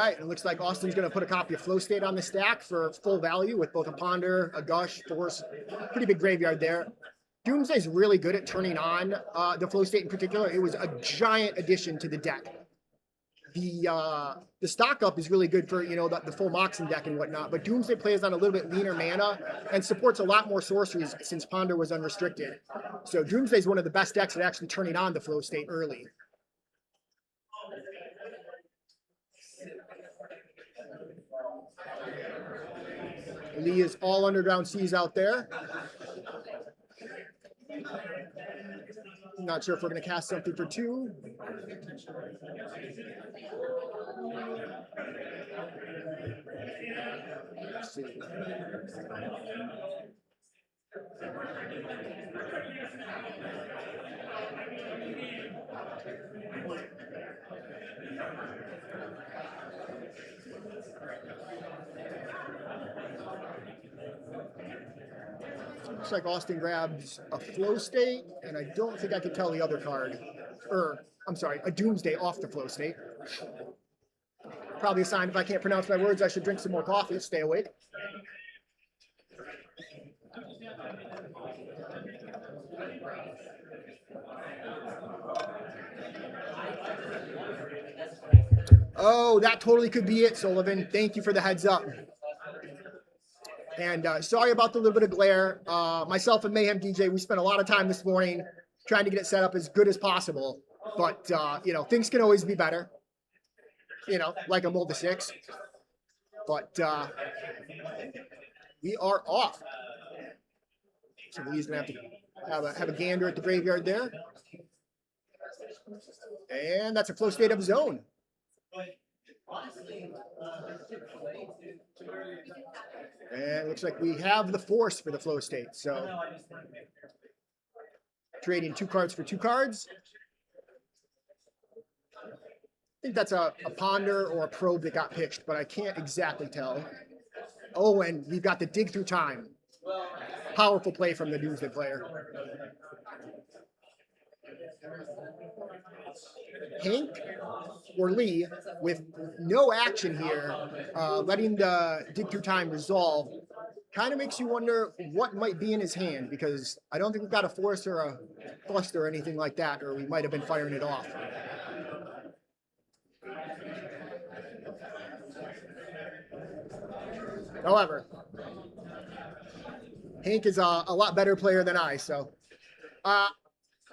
right, it looks like Austin's going to put a copy of Flow State on the stack for full value with both a Ponder, a Gush, Force. Pretty big graveyard there. Doomsday's really good at turning on the Flow State in particular. It was a giant addition to the deck. The stock up is really good for, the full Moxen deck and whatnot, but Doomsday plays on a little bit leaner mana and supports a lot more sorceries since Ponder was unrestricted. So Doomsday's one of the best decks at actually turning on the Flow State early. Lee is all Underground Seas out there. Not sure if we're going to cast something for 2. Let's see. Looks like Austin grabs a Flow State, and I don't think I can tell the other card. I'm sorry, a Doomsday off the Flow State. Probably a sign if I can't pronounce my words, I should drink some more coffee, stay awake. Oh, that totally could be it, Sullivan. Thank you for the heads up. And sorry about the little bit of glare. Myself and Mayhem DJ, we spent a lot of time this morning trying to get it set up as good as possible. But, things can always be better. Like a mold to 6. But we are off. So Lee's going to have a gander at the graveyard there. And that's a Flow State of his own. And it looks like we have the Force for the Flow State. So trading 2 cards for 2 cards. I think that's a Ponder or a Probe that got pitched, but I can't exactly tell. Oh, and we've got the Dig Through Time. Powerful play from the Doomsday player. Hank or Lee, with no action here, letting the Dig Through Time resolve, kind of makes you wonder what might be in his hand, because I don't think we've got a Force or a Buster or anything like that, or we might have been firing it off. However, Hank is a lot better player than I, so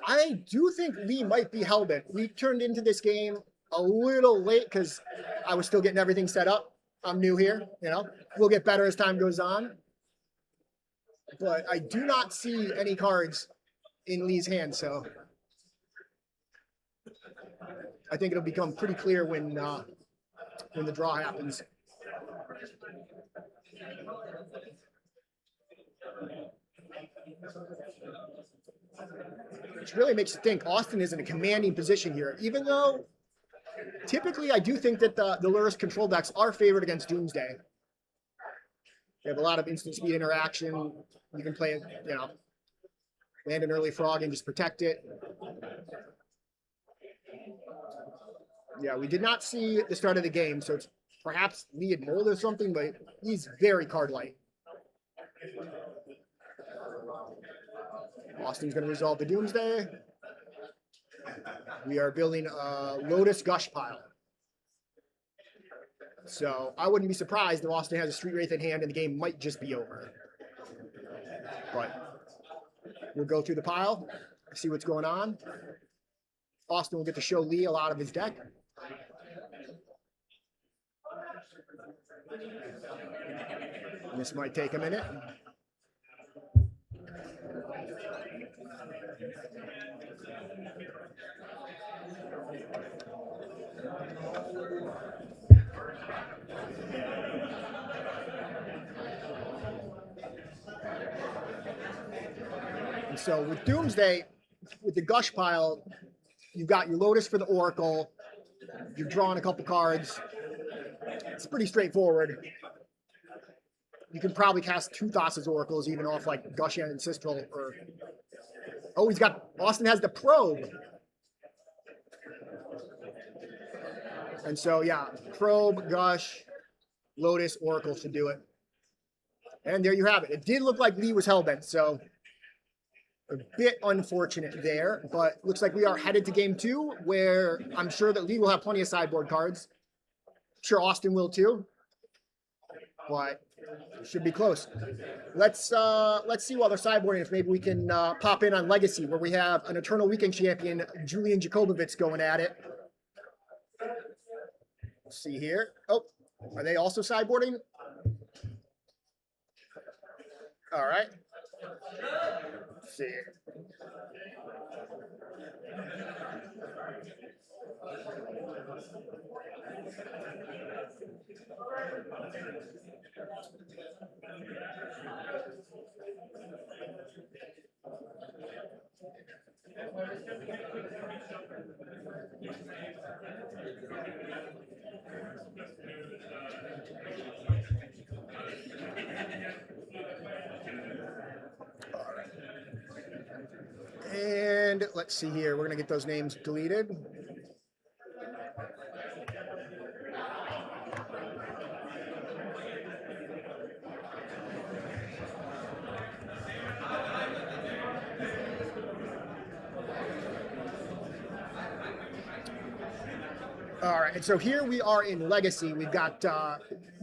I do think Lee might be hellbent. We turned into this game a little late because I was still getting everything set up. I'm new here, We'll get better as time goes on. But I do not see any cards in Lee's hand, so I think it'll become pretty clear when the draw happens. Which really makes you think Austin is in a commanding position here, even though typically I do think that the Lurrus control decks are favored against Doomsday. They have a lot of instant speed interaction. You can play, land an early frog and just protect it. Yeah, we did not see the start of the game, so it's perhaps Lee had mold or something, but he's very card light. Austin's going to resolve the Doomsday. We are building a Lotus Gush pile. So I wouldn't be surprised if Austin has a Street Wraith in hand and the game might just be over. But we'll go through the pile, see what's going on. Austin will get to show Lee a lot of his deck. This might take a minute. And so with Doomsday, with the Gush pile, you've got your Lotus for the Oracle. You're drawing a couple cards. It's pretty straightforward. You can probably cast 2 Thassa's Oracles even off like Gush and Ancestral. Or oh, Austin has the Probe. And so, yeah, Probe, Gush, Lotus, Oracle should do it. And there you have it. It did look like Lee was hellbent, so a bit unfortunate there. But looks like we are headed to game 2, where I'm sure that Lee will have plenty of sideboard cards. I'm sure Austin will too. But it should be close. Let's see while they're sideboarding if maybe we can pop in on Legacy, where we have an Eternal Weekend champion, Julian Jakobovits, going at it. Let's see here. Oh, are they also sideboarding? All right. Let's see. And let's see here. We're going to get those names deleted. All right, and so here we are in Legacy. We've got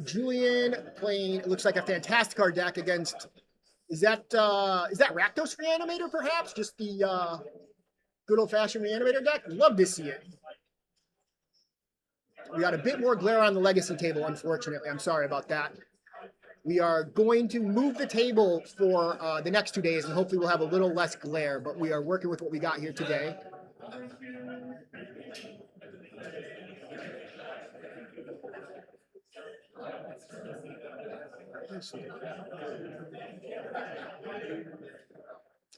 Julian playing, it looks like a Fantastic deck against, is that Rakdos Reanimator perhaps? Just the good old-fashioned Reanimator deck? Love to see it. We got a bit more glare on the Legacy table, unfortunately. I'm sorry about that. We are going to move the table for the next 2 days, and hopefully we'll have a little less glare, but we are working with what we got here today.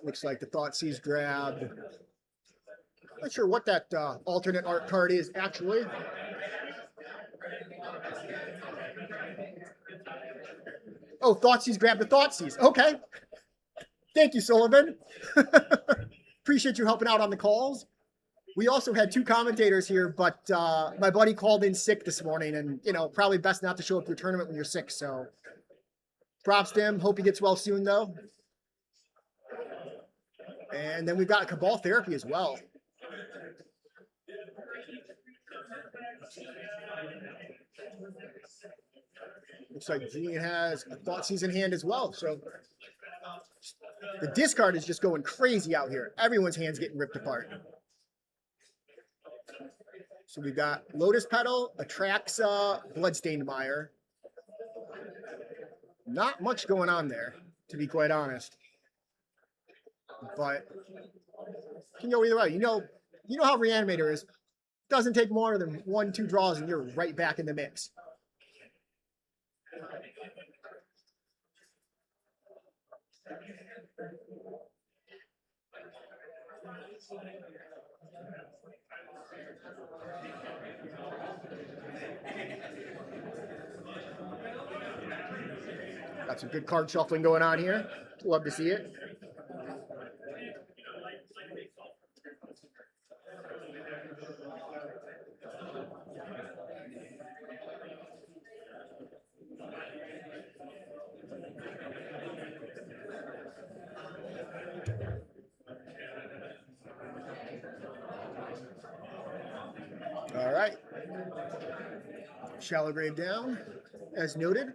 Looks like the Thoughtseize grabbed. Not sure what that alternate art card is, actually. Oh, Thoughtseize grabbed the Thoughtseize. Okay. Thank you, Sullivan. Appreciate you helping out on the calls. We also had 2 commentators here, but my buddy called in sick this morning, and, you know, probably best not to show up to your tournament when you're sick, so props to him. Hope he gets well soon, though. And then we've got Cabal Therapy as well. Looks like Julian has a Thoughtseize in hand as well, so the discard is just going crazy out here. Everyone's hand's getting ripped apart. So we've got Lotus Petal, Atraxa, Bloodstained Mire. Not much going on there, to be quite honest. But can go either way. You know how Reanimator is. Doesn't take more than 1-2 draws and you're right back in the mix. Got some good card shuffling going on here. Love to see it. All right. Shallow Grave down, as noted.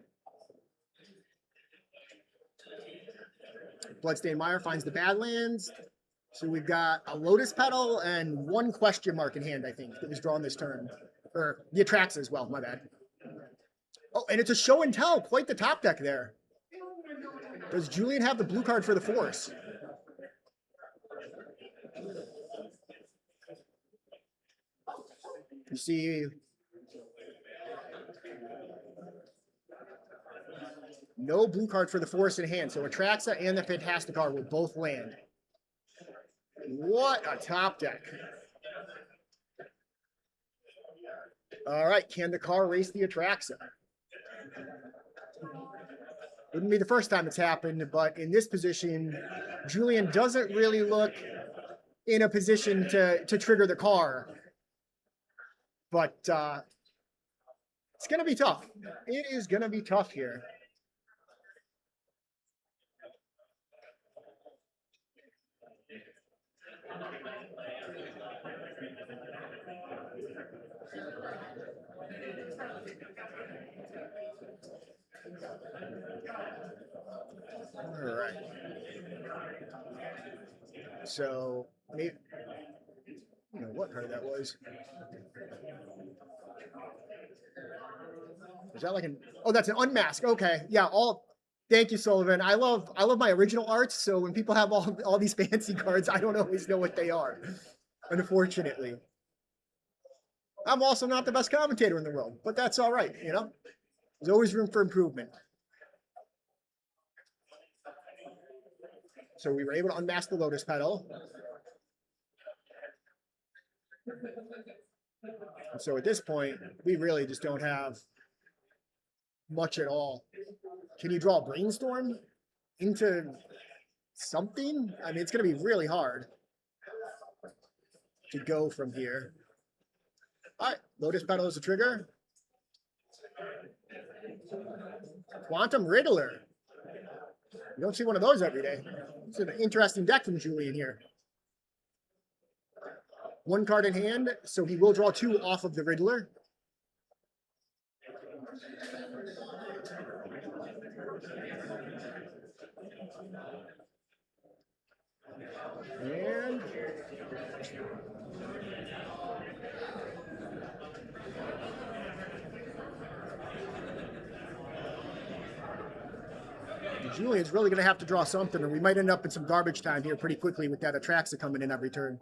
Bloodstained Mire finds the Badlands. So we've got a Lotus Petal and 1 question mark in hand, I think, that was drawn this turn. Or the Atraxa as well, my bad. Oh, and it's a show and tell. Quite the top deck there. Does Julian have the blue card for the Force? You see, no blue card for the Force in hand. So Atraxa and the Fantastic will both land. What a top deck. All right, can the car race the Atraxa? Wouldn't be the first time it's happened, but in this position, Julian doesn't really look in a position to trigger the car. But It's going to be tough. It is going to be tough here. All right. So, maybe, I don't know what card that was. Is that like an? Oh, that's an unmask. Okay, yeah. Thank you, Sullivan. I love my original arts. So when people have all these fancy cards, I don't always know what they are. Unfortunately, I'm also not the best commentator in the world, but that's all right. You know, there's always room for improvement. So we were able to unmask the Lotus Petal. And so at this point, we really just don't have much at all. Can you draw a Brainstorm into something? I mean, it's going to be really hard to go from here. All right, Lotus Petal is a trigger. Quantum Riddler. You don't see one of those every day. It's an interesting deck from Julian here. One card in hand, so he will draw 2 off of the Riddler. And Julian's really going to have to draw something, or we might end up in some garbage time here pretty quickly with that Atraxa coming in every turn.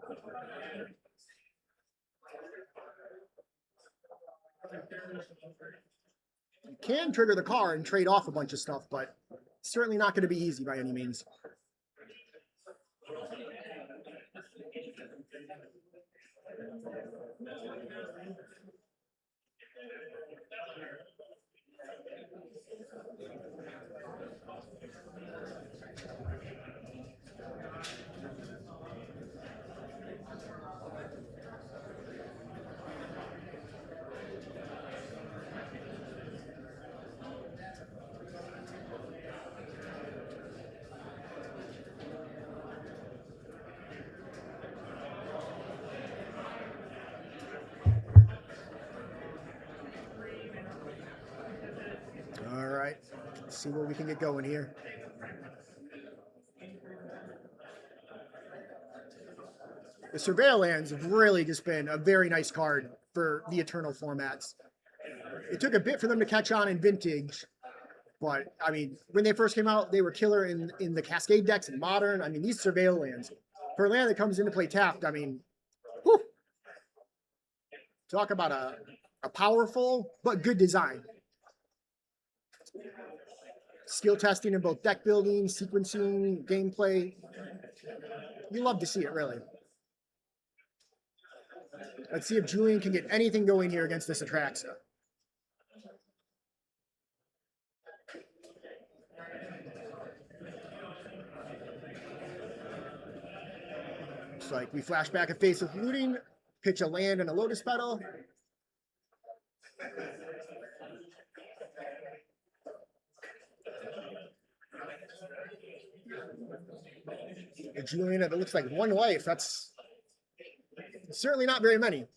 You can trigger the car and trade off a bunch of stuff, but it's certainly not going to be easy by any means. All right, let's see what we can get going here. The Surveil lands have really just been a very nice card for the Eternal formats. It took a bit for them to catch on in Vintage, but I mean, when they first came out, they were killer in the Cascade decks in Modern. I mean, these Surveil lands, for a land that comes into play tapped, I mean, whew, talk about a powerful but good design. Skill testing in both deck building, sequencing, gameplay. You love to see it, really. Let's see if Julian can get anything going here against this Atraxa. Looks like we flash back a Face of Looting, pitch a land and a Lotus Petal. Julian, it looks like 1 life. That's certainly not very many.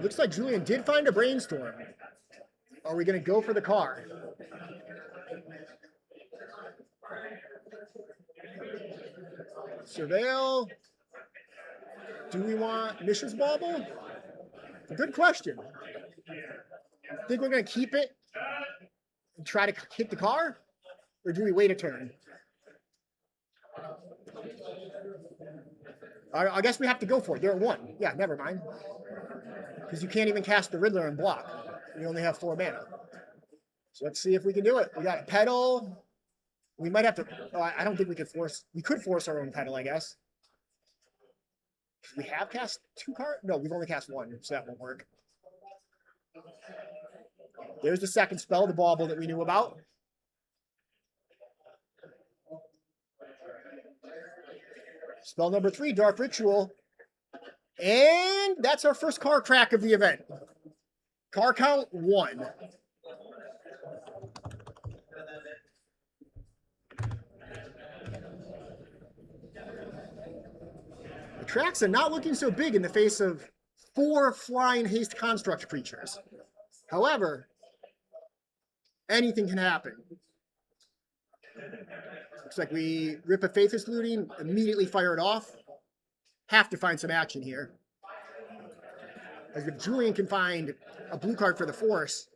Looks like Julian did find a Brainstorm. Are we going to go for the car? Surveil. Do we want Mishra's Bauble? Good question. Think we're going to keep it and try to hit the car? Or do we wait a turn? I guess we have to go for it. They're at 1. Yeah, never mind. Because you can't even cast the Riddler and block. We only have 4 mana. So let's see if we can do it. We got Petal. We might have to. Oh, I don't think we could force. We could force our own pedal, I guess. We have cast 2 cards. No, we've only cast 1, so that won't work. There's the second spell, the bauble that we knew about. Spell number 3, Dark Ritual. And that's our first card crack of the event. Card count 1. Atraxa not looking so big in the face of 4 flying haste construct creatures. However, anything can happen. Looks like we rip a Faithless Looting, immediately fire it off. Have to find some action here. As if Julian can find a blue card for the Force.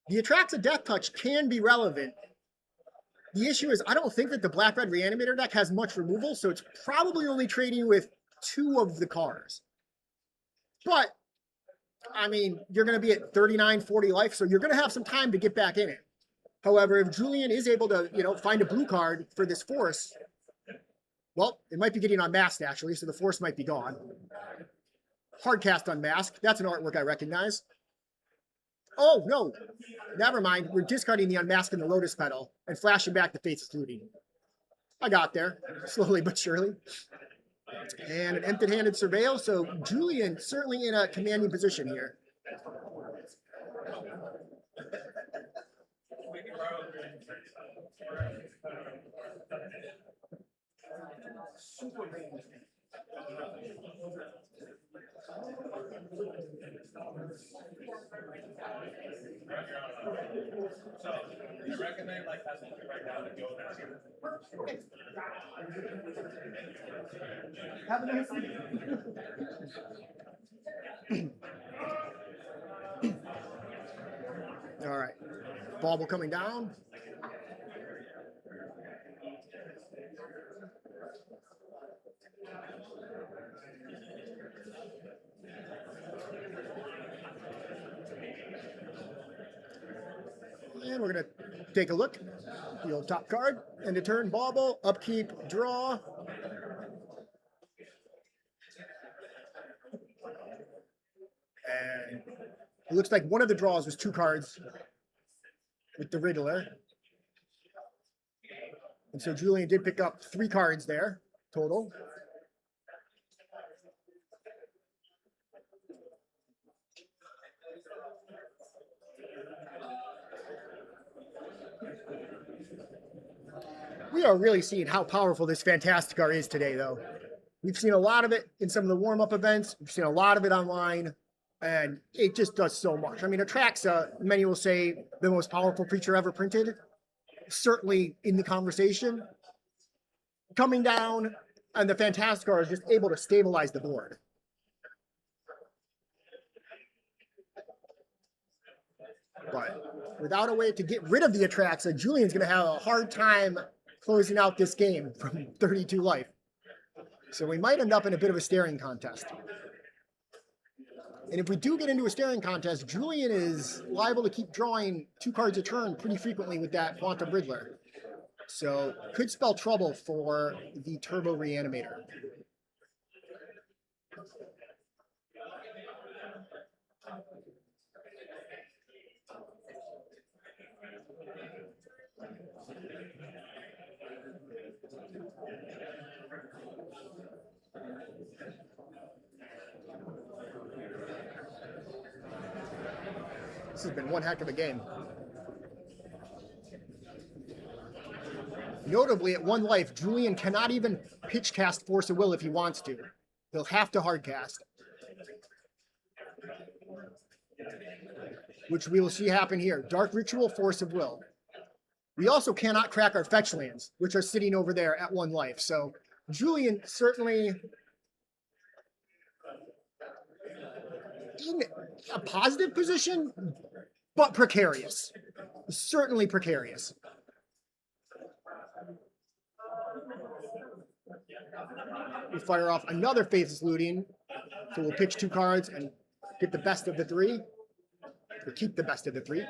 The Atraxa Death Touch can be relevant. The issue is I don't think that the Black-Red Reanimator deck has much removal, so it's probably only trading with 2 of the cards. But, I mean, you're going to be at 39, 40 life, so you're going to have some time to get back in it. However, if Julian is able to, find a blue card for this Force, well, it might be getting unmasked, actually, so the Force might be gone. Hardcast Unmasked. That's an artwork I recognize. Oh, no. Never mind. We're discarding the Unmask and the Lotus Petal and flashing back the Faithless Looting. I got there, slowly but surely. And an empty-handed Surveil, so Julian certainly in a commanding position here. Have a nice All right. Bauble coming down. And we're going to take a look. The old top card. End of turn, bauble, upkeep, draw. And it looks like one of the draws was 2 cards with the Riddler. And so Julian did pick up 3 cards there, total. We are really seeing how powerful this Fantasticar is today, though. We've seen a lot of it in some of the warm-up events. We've seen a lot of it online, and it just does so much. I mean, Atraxa, many will say, the most powerful creature ever printed. Certainly in the conversation. Coming down, and the Fantasticar is just able to stabilize the board. But without a way to get rid of the Atraxa, Julian's going to have a hard time closing out this game from 32 life. So we might end up in a bit of a staring contest. And if we do get into a staring contest, Julian is liable to keep drawing 2 cards a turn pretty frequently with that Quantum Riddler. So could spell trouble for the Turbo Reanimator. This has been one heck of a game. Notably, at 1 life, Julian cannot even pitch cast Force of Will if he wants to. He'll have to hard cast. Which we will see happen here. Dark Ritual, Force of Will. We also cannot crack our fetch lands, which are sitting over there at 1 life. So Julian certainly in a positive position, but precarious. Certainly precarious. We fire off another Faithless Looting, so we'll pitch 2 cards and get the best of the 3, or keep the best of the 3.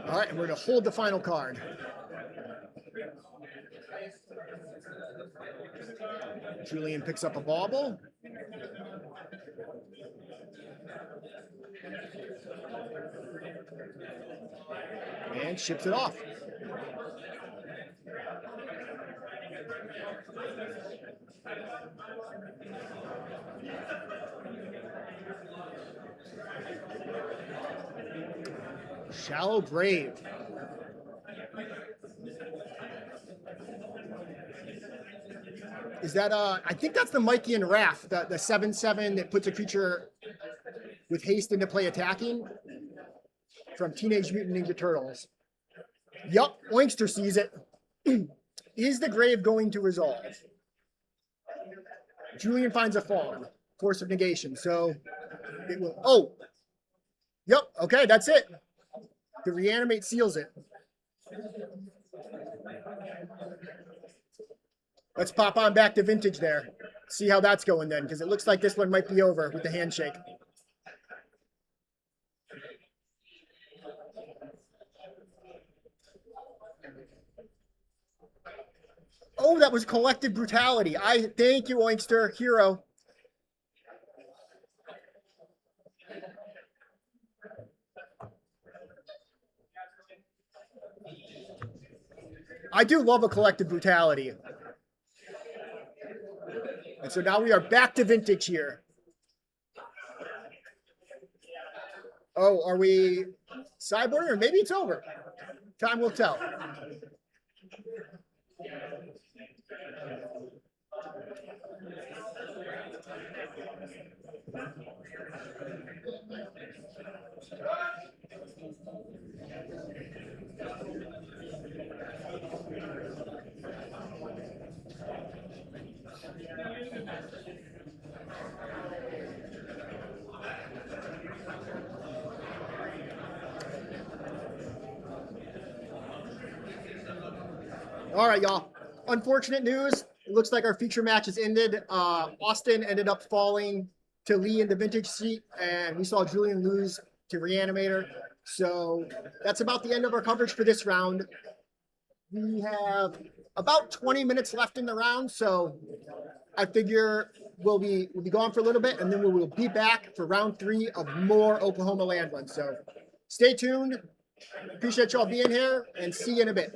All right, and we're going to hold the final card. Julian picks up a bauble. And ships it off. Shallow Grave. Is that, I think that's the Mikey and Raph, the 7/7 that puts a creature with haste into play attacking from Teenage Mutant Ninja Turtles. Yup, Oinkster sees it. Is the grave going to resolve? Julian finds a farm. Force of negation. So it will. Oh. Yup. Okay, that's it. The reanimate seals it. Let's pop on back to vintage there. See how that's going then, because it looks like this one might be over with the handshake. Oh, that was collective brutality. I thank you, Oinkster, hero. I do love a collective brutality. And so now we are back to vintage here. Oh, are we sideboarding or maybe it's over? Time will tell. All right, y'all. Unfortunate news. It looks like our feature match has ended. Austin ended up falling to Lee in the vintage seat, and we saw Julian lose to Reanimator. So that's about the end of our coverage for this round. We have about 20 minutes left in the round, so I figure we'll be gone for a little bit, and then we will be back for round 3 of more Oklahoma Land Run. So stay tuned. Appreciate y'all being here, and see you in a bit.